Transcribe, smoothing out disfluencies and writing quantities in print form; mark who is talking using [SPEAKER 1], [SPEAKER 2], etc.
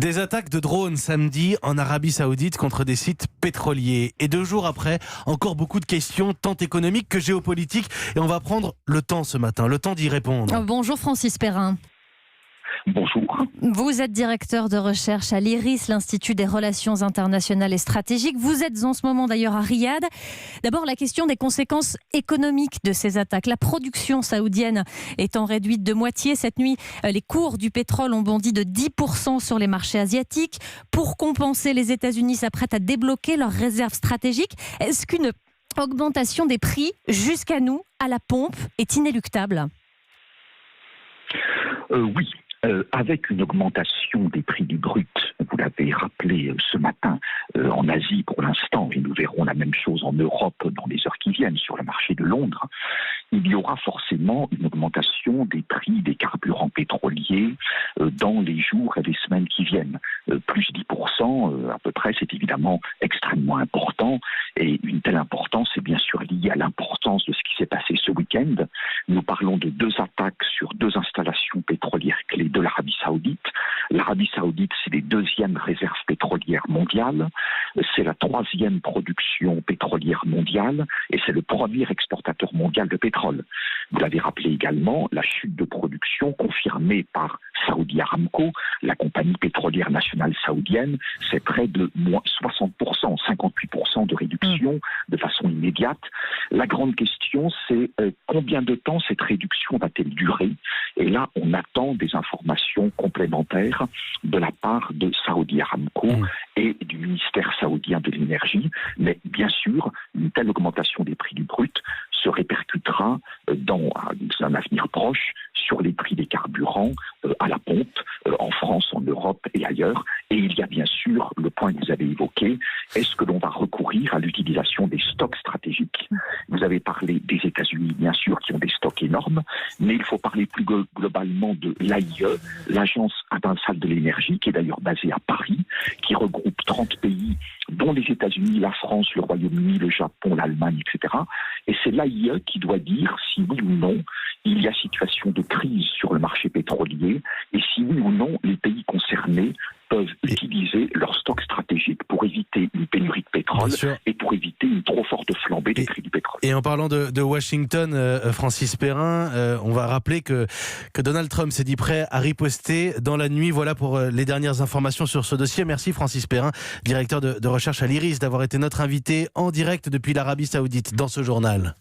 [SPEAKER 1] Des attaques de drones samedi en Arabie Saoudite contre des sites pétroliers. Et 2 jours après, encore beaucoup de questions, tant économiques que géopolitiques. Et on va prendre le temps ce matin, le temps d'y répondre.
[SPEAKER 2] Bonjour Francis Perrin.
[SPEAKER 3] Bonjour.
[SPEAKER 2] Vous êtes directeur de recherche à l'IRIS, l'Institut des Relations Internationales et Stratégiques. Vous êtes en ce moment d'ailleurs à Riyad. D'abord, la question des conséquences économiques de ces attaques. La production saoudienne étant réduite de moitié. Cette nuit, les cours du pétrole ont bondi de 10% sur les marchés asiatiques. Pour compenser, les États-Unis s'apprêtent à débloquer leurs réserves stratégiques. Est-ce qu'une augmentation des prix jusqu'à nous, à la pompe, est inéluctable ?
[SPEAKER 3] Oui. Avec une augmentation des prix du brut, vous l'avez rappelé ce matin, en Asie pour l'instant, et nous verrons la même chose en Europe dans les heures qui viennent sur le marché de Londres, il y aura forcément une augmentation des prix des carburants pétroliers dans les jours et les semaines qui viennent. Plus 10% à peu près, c'est évidemment extrêmement important, et une telle importance est bien sûr liée à l'importance de ce qui s'est passé ce week-end. Nous parlons de 2 attaques sur 2 installations pétrolières clés de l'Arabie Saoudite. L'Arabie Saoudite, c'est les 2e réserves pétrolières mondiales, c'est la 3e production pétrolière mondiale et c'est le 1er exportateur mondial de pétrole. Vous l'avez rappelé également, la chute de production confirmée par Saudi Aramco, la compagnie pétrolière nationale saoudienne, c'est près de moins 60%, 58% de réduction de façon immédiate. La grande question, c'est combien de temps cette réduction va-t-elle durer ? Et là, on attend des informations complémentaires de la part de Saudi Aramco et du ministère saoudien de l'énergie. Mais bien sûr, une telle augmentation des prix du brut se répercutera dans un avenir proche sur les prix des carburants à la pompe, en France, en Europe et ailleurs. Et il y a bien sûr le point que vous avez évoqué, est-ce que l'on va recourir à l'utilisation des stocks stratégiques ? Vous avez parlé des États-Unis, bien sûr, qui ont des stocks énormes, mais il faut parler plus globalement de l'AIE, l'Agence internationale de l'énergie, qui est d'ailleurs basée à Paris, qui regroupe 30 pays, dont les États-Unis, la France, le Royaume-Uni, le Japon, l'Allemagne, etc. Et c'est l'AIE qui doit dire si oui ou non il y a situation de crise sur le marché pétrolier et si oui ou non les pays concernés peuvent utiliser leurs stocks stratégiques pour éviter une pénurie de pétrole et pour éviter une trop forte flambée des prix du pétrole.
[SPEAKER 1] Et en parlant de Washington, Francis Perrin, on va rappeler que Donald Trump s'est dit prêt à riposter dans la nuit. Voilà pour les dernières informations sur ce dossier. Merci Francis Perrin, directeur de recherche à l'IRIS, d'avoir été notre invité en direct depuis l'Arabie Saoudite dans ce journal.